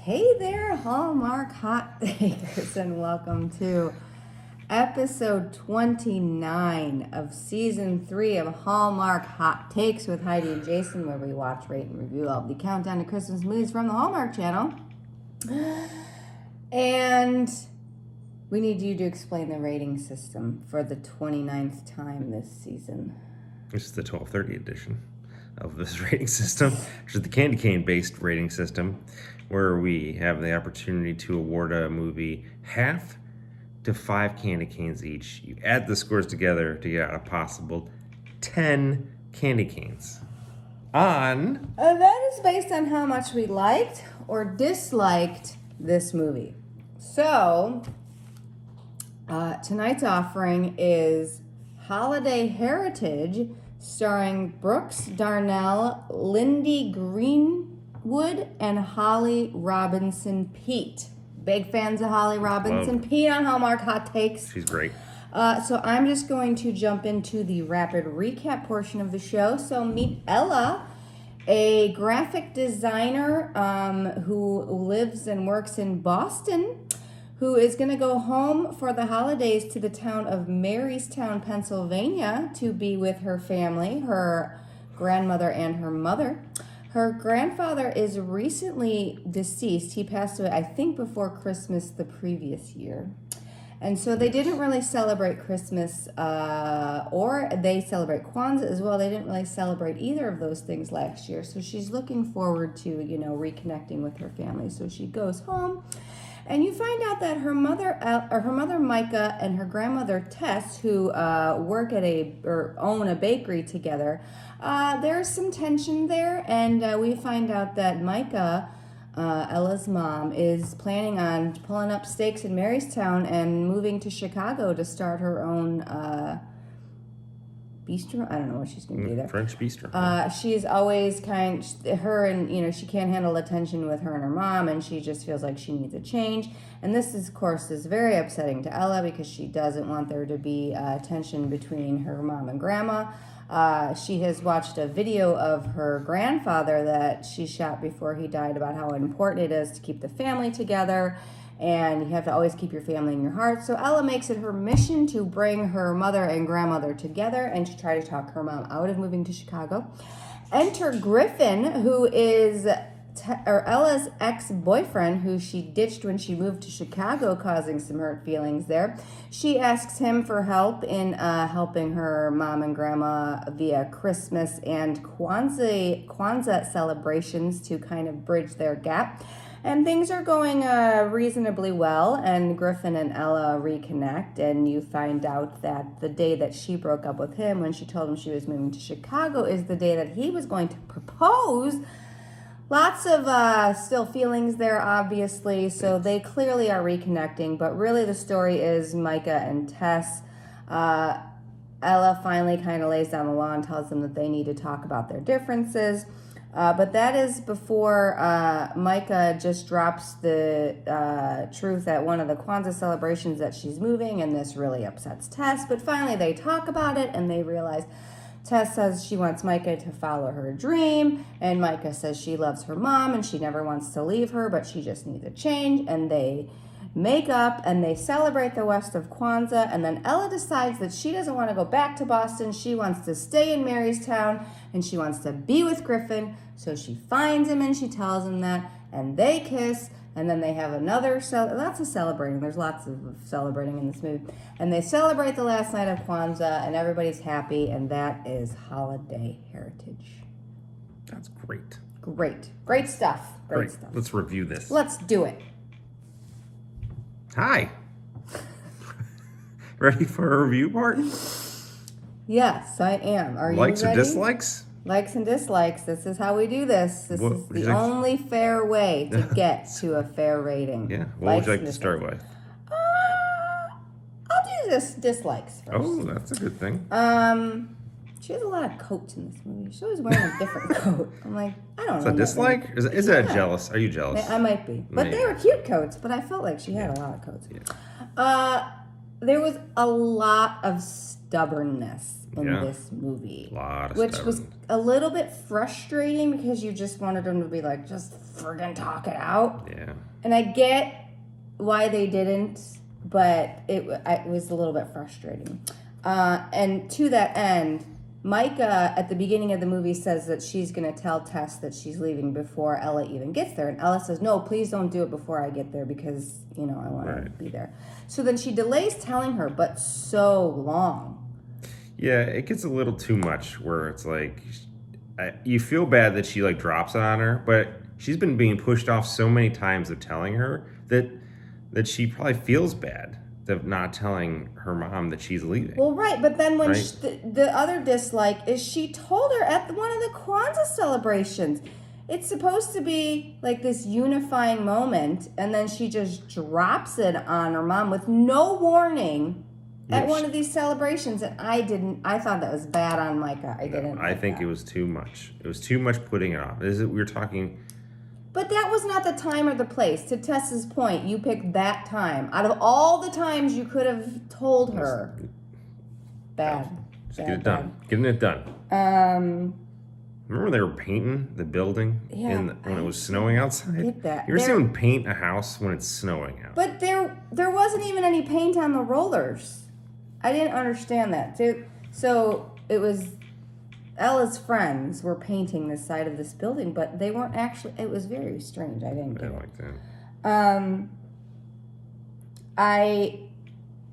Hey there, Hallmark Hot Takers, and welcome to episode 29 of season 3 of Hallmark Hot Takes with Heidi and Jason, where we watch, rate, and review all the countdown to Christmas movies from the Hallmark Channel. And we need you to explain the rating system for the 29th time this season. This is the 1230 edition of this rating system, which is the candy cane based rating system, where we have the opportunity to award a movie half to 5 candy canes each. You add the scores together to get a possible 10 candy canes. And that is based on how much we liked or disliked this movie. So, tonight's offering is Holiday Heritage, starring Brooks Darnell, Lyndie Greenwood, and Holly Robinson Peete. Big fans of Holly Robinson Peete on Hallmark Hot Takes. she's great. So I'm just going to jump into the rapid recap portion of the show. So meet Ella, a graphic designer who lives and works in Boston, who is going to go home for the holidays to the town of Marystown, Pennsylvania, to be with her family, her grandmother and her mother. Her grandfather is recently deceased. He passed away, I think, before Christmas the previous year. And so they didn't really celebrate Christmas, or they celebrate Kwanza as well. They didn't really celebrate either of those things last year. So she's looking forward to, reconnecting with her family. So she goes home. And you find out that her mother Micah and her grandmother Tess, who work at own a bakery together, there's some tension there, and we find out that Micah, Ella's mom, is planning on pulling up stakes in Marystown and moving to Chicago to start her own bistro. I don't know what she's going to do there. French bistro. She's always she can't handle the tension with her and her mom, and she just feels like she needs a change. And this, of course, is very upsetting to Ella because she doesn't want there to be tension between her mom and grandma. She has watched a video of her grandfather that she shot before he died about how important it is to keep the family together, and you have to always keep your family in your heart. So Ella makes it her mission to bring her mother and grandmother together and to try to talk her mom out of moving to Chicago. Enter Griffin, who is Ella's ex-boyfriend, who she ditched when she moved to Chicago, causing some hurt feelings there. She asks him for help in helping her mom and grandma via Christmas and Kwanza celebrations to kind of bridge their gap. And things are going reasonably well, and Griffin and Ella reconnect, and you find out that the day that she broke up with him, when she told him she was moving to Chicago, is the day that he was going to propose. Lots of still feelings there, obviously, so they clearly are reconnecting, but really the story is Micah and Tess. Ella finally kind of lays down the law and tells them that they need to talk about their differences. But that is before Micah just drops the truth at one of the Kwanza celebrations that she's moving, and this really upsets Tess. But finally they talk about it, and they realize Tess says she wants Micah to follow her dream, and Micah says she loves her mom and she never wants to leave her, but she just needs a change, and they make up and they celebrate the West of Kwanza. And then Ella decides that she doesn't want to go back to Boston. She wants to stay in Marystown, and she wants to be with Griffin. So she finds him and she tells him that, and they kiss, and then they have lots of celebrating. There's lots of celebrating in this movie. And they celebrate the last night of Kwanzaa, and everybody's happy, and that is Holiday Heritage. That's great. Great stuff. Great stuff. Let's review this. Let's do it. Hi. Ready for a review part? Yes, I am. Are you ready? Likes or dislikes? Likes and dislikes. This is how we do this. This is the only fair way to get to a fair rating. Yeah. What would you like to start with? I'll do this dislikes first. Oh, that's a good thing. She has a lot of coats in this movie. She's always wearing a different coat. I'm like, I don't know. Is that dislike? Is it a jealous? Are you jealous? I might be. But they were cute coats, but I felt like she had a lot of coats. Yeah. there was a lot of stubbornness in Yeah. this movie. A lot of which was stubbornness. a little bit frustrating because you just wanted them to be like, just friggin' talk it out. Yeah. And I get why they didn't, but it was a little bit frustrating. And to that end, Micah at the beginning of the movie says that she's going to tell Tess that she's leaving before Ella even gets there. And Ella says, no, please don't do it before I get there because, I want to be there. So then she delays telling her, but so long. Yeah, it gets a little too much where it's like, you feel bad that she like drops it on her, but she's been being pushed off so many times of telling her that she probably feels bad of not telling her mom that she's leaving. Well, right, but then when Right. the other dislike is she told her at one of the Kwanza celebrations. It's supposed to be like this unifying moment, and then she just drops it on her mom with no warning at Yes. one of these celebrations, and I thought that was bad on Micah. I think it was too much. It was too much putting it off. We're talking. But that was not the time or the place. To Tess's point, you picked that time. Out of all the times you could have told her. Bad. Just get it done. Getting it done. Remember they were painting the building when it was snowing outside? Get that. You ever see them paint a house when it's snowing out? But there wasn't even any paint on the rollers. I didn't understand that. So it was Ella's friends were painting the side of this building, but they weren't actually. It was very strange. I didn't get it. Like that. I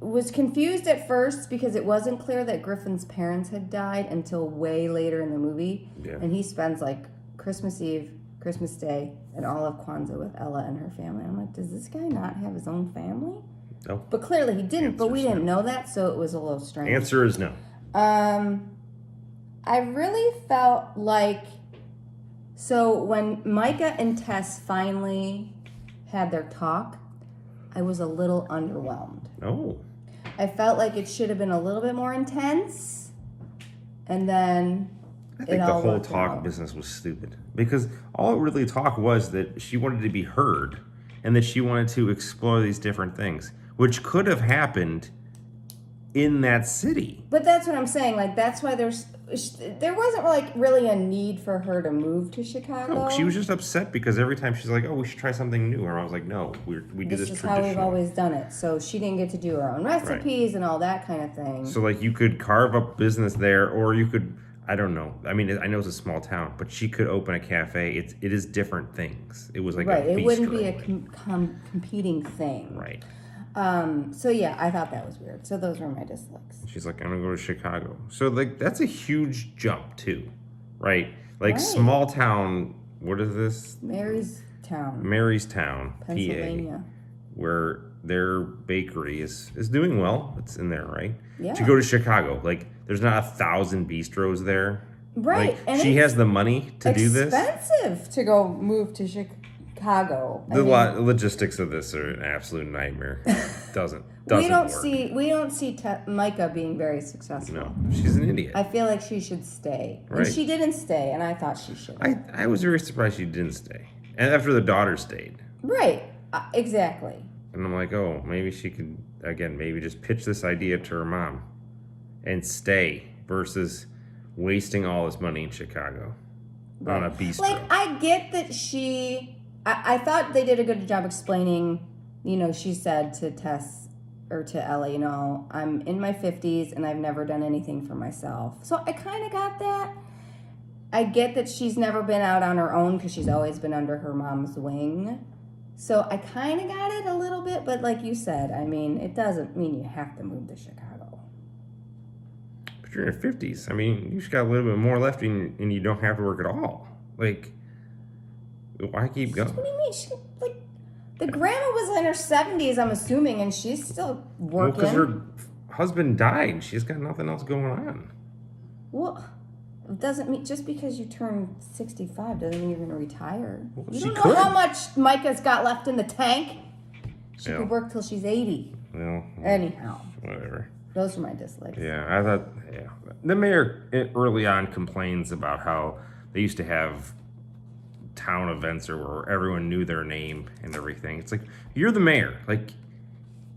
was confused at first because it wasn't clear that Griffin's parents had died until way later in the movie. Yeah. And he spends like Christmas Eve, Christmas Day, and all of Kwanza with Ella and her family. I'm like, does this guy not have his own family? No. But clearly he didn't, but we Answer's didn't know that, so it was a little strange. Answer is no. I really felt like, so when Micah and Tess finally had their talk, I was a little underwhelmed. Oh. I felt like it should have been a little bit more intense, and then I think the whole talk business was stupid because all it really talk was that she wanted to be heard and that she wanted to explore these different things, which could have happened in that city. But that's what I'm saying. Like, that's why there wasn't like really a need for her to move to Chicago. No, she was just upset because every time she's like, "Oh, we should try something new," and I was like, "No, we do this is traditional." how we've always done it. So she didn't get to do her own recipes and all that kind of thing. So like, you could carve up business there, or you could, I don't know. I mean, I know it's a small town, but she could open a cafe. It is different things. It was like right. a bistro. It wouldn't be a competing thing. Right. So yeah, I thought that was weird. So those were my dislikes. She's like, I'm gonna go to Chicago. So like, that's a huge jump too, right? Like Right. small town. What is this? Marystown, Pennsylvania. PA, where their bakery is doing well. It's in there, right? Yeah. To go to Chicago, like there's not 1,000 bistros there. Right. Like, And she it's has the money to do this. expensive to go move to Chicago. The logistics of this are an absolute nightmare. Doesn't we don't work. see Micah being very successful. No, she's an idiot. I feel like she should stay, Right. and she didn't stay, and I thought she should. I was very surprised she didn't stay, and after the daughter stayed. Right. Exactly. And I'm like, oh, maybe she could again, maybe just pitch this idea to her mom, and stay versus wasting all this money in Chicago on a bistro. Like, I get that I thought they did a good job explaining, she said to Tess or to Ella, I'm in my 50s and I've never done anything for myself. So I kind of got that. I get that she's never been out on her own because she's always been under her mom's wing. So I kind of got it a little bit, but like you said, I mean, it doesn't mean you have to move to Chicago. But you're in your 50s. I mean, you just got a little bit more left and you don't have to work at all. Like, why keep going? What do you mean? The grandma was in her 70s, I'm assuming, and she's still working. Because her husband died. She's got nothing else going on. Well, it doesn't mean just because you turn 65 doesn't mean you're going to retire. Well, you she don't know could. how much Micah's got left in the tank. She Yeah. could work till she's 80. Well, Anyhow, whatever. those are my dislikes. Yeah, I thought, yeah. The mayor early on complains about how they used to have town events or where everyone knew their name and everything. It's like, you're the mayor. Like,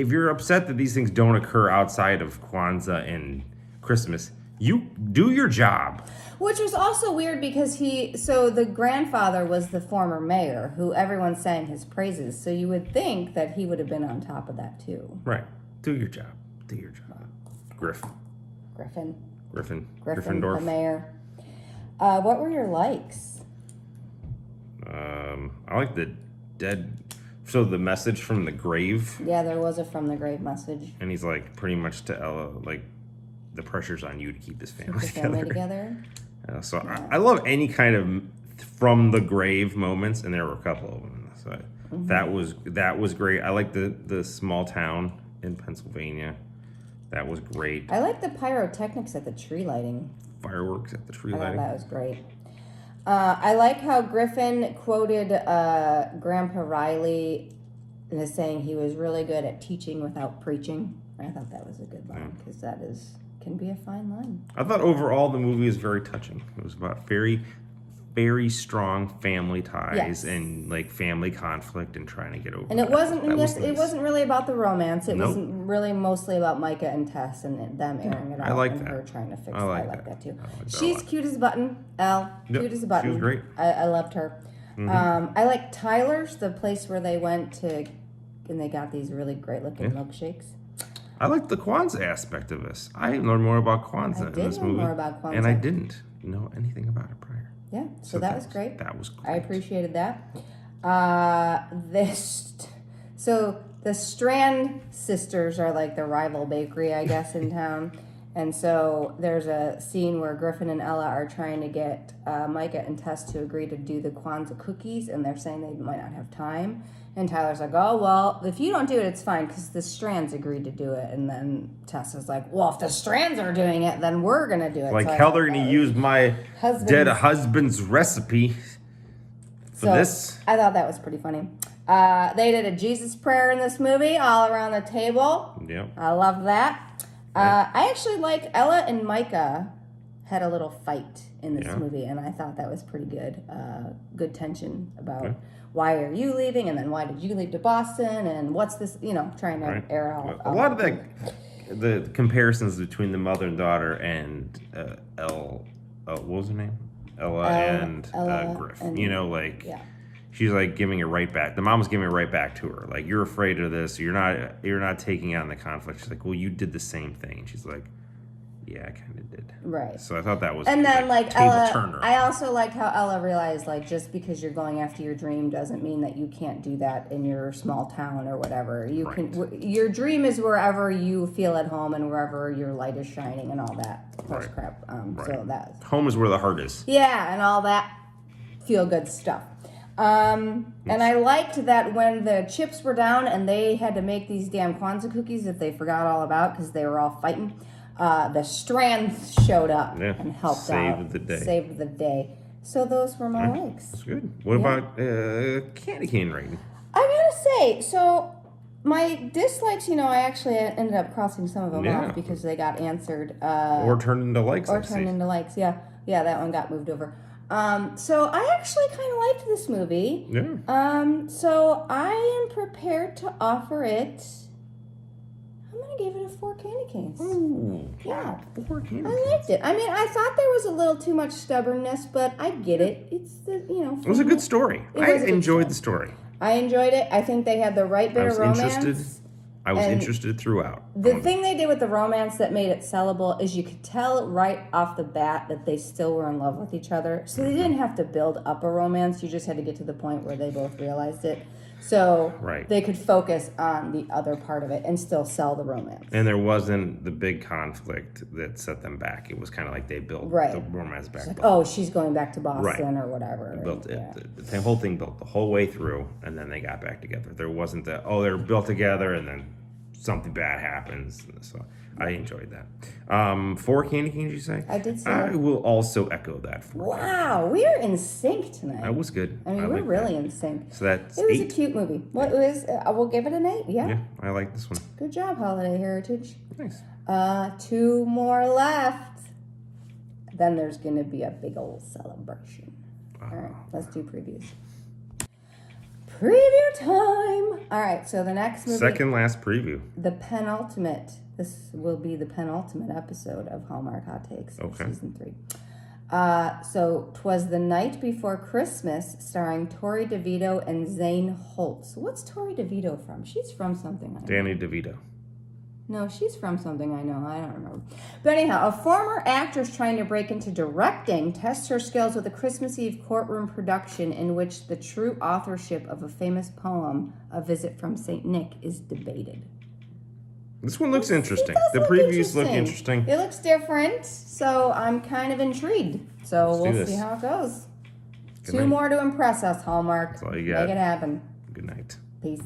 if you're upset that these things don't occur outside of Kwanzaa and Christmas, you do your job. Which was also weird because the grandfather was the former mayor who everyone sang his praises. So you would think that he would have been on top of that too. Right. Do your job. Do your job. Griffin. The mayor. What were your likes? I like the dead. So the message from the grave. Yeah, there was a from the grave message. And he's like pretty much to Ella, like the pressure's on you to keep this family together. So yeah. I love any kind of from the grave moments, and there were a couple of them. So that was great. I like the small town in Pennsylvania. That was great. I like the pyrotechnics at the tree lighting. Fireworks at the tree I lighting. That was great. I like how Griffin quoted Grandpa Riley as saying he was really good at teaching without preaching. I thought that was a good line because can be a fine line. I thought overall the movie is very touching. It was about very, very strong family ties and like family conflict and trying to get over. And it wasn't. It wasn't really about the romance. It was really mostly about Micah and Tess and them airing it out. I like and that. her trying to fix it. I like that too. Like She's cute as a button. Cute as a button. She was great. I loved her. I like Tyler's, the place where they went to, and they got these really great looking milkshakes. I like the Kwanzaa aspect of this. I learned more about Kwanzaa in this movie. More about Kwanzaa. And I didn't know anything about it prior. Yeah, so that was great. That was great. I appreciated that. So the Strand sisters are like the rival bakery, I guess, in town. And so there's a scene where Griffin and Ella are trying to get Micah and Tess to agree to do the Kwanzaa cookies, and they're saying they might not have time. And Tyler's like, oh, well, if you don't do it, it's fine, because the Strands agreed to do it. And then Tess is like, well, if the Strands are doing it, then we're going to do it. Like, hell, they're going to use my dead husband's recipe for this. I thought that was pretty funny. They did a Jesus prayer in this movie all around the table. Yeah. I love that. I actually like Ella and Micah had a little fight in this movie, and I thought that was pretty good. Good tension about why are you leaving, and then why did you leave to Boston, and what's this, trying to air out. A lot of the comparisons between the mother and daughter and what was her name? Ella and Griff. She's like giving it right back. The mom's giving it right back to her. Like, you're afraid of this. You're not taking on the conflict. She's like, well, you did the same thing. And she's like, yeah, I kind of did. Right. So I thought that was and then Ella. turner. I also liked how Ella realized just because you're going after your dream doesn't mean that you can't do that in your small town or whatever. You can. Your dream is wherever you feel at home and wherever your light is shining and all that horse crap. So that home is where the heart is. Yeah, and all that feel good stuff. And I liked that when the chips were down and they had to make these damn Kwanzaa cookies that they forgot all about because they were all fighting, the Strands showed up and helped out. Saved the day. So those were my likes. That's good. What about candy cane rating? I gotta say, so my dislikes, I actually ended up crossing some of them off because they got answered. Or turned into likes. Into likes, yeah. Yeah, that one got moved over. So I actually kind of liked this movie. Yeah. So I am prepared to offer it. I'm gonna give it a 4 candy canes. Ooh, yeah, 4 candy canes. I liked it. I mean, I thought there was a little too much stubbornness, but I get it. It's It was a good story. I enjoyed the story. I enjoyed it. I think they had the right bit of romance. I was interested throughout. The thing they did with the romance that made it sellable is you could tell right off the bat that they still were in love with each other. So they didn't have to build up a romance. You just had to get to the point where they both realized it. So they could focus on the other part of it and still sell the romance. And there wasn't the big conflict that set them back. It was kind of like they built the romance back. Like, she's going back to Boston or whatever. They built it. The whole thing built the whole way through, and then they got back together. There wasn't they're built together, and then something bad happens. So I enjoyed that. 4 candy canes, you say? I did say I will also echo that. Wow, we are in sync tonight. That was good. I mean, we're really in sync. So that's It was a cute movie. What was? We'll give it an 8. Yeah. Yeah, I like this one. Good job, Holiday Heritage. Nice. 2 more left. Then there's gonna be a big old celebration. All right, let's do previews. Preview time. All right, so the next movie. Second last preview. The penultimate. This will be the penultimate episode of Hallmark Hot Takes of season 3. So 'Twas the Night Before Christmas, starring Tori DeVito and Zane Holtz. What's Tori DeVito from? She's from something. I know. Danny DeVito. No, she's from something I know. I don't remember. But anyhow, a former actress trying to break into directing tests her skills with a Christmas Eve courtroom production in which the true authorship of a famous poem, A Visit from St. Nick, is debated. This one looks interesting. The look previews look interesting. It looks different, so I'm kind of intrigued. So we'll see how it goes. Good 2 night. more to impress us, Hallmark. That's all you got. Make it happen. Good night. Peace.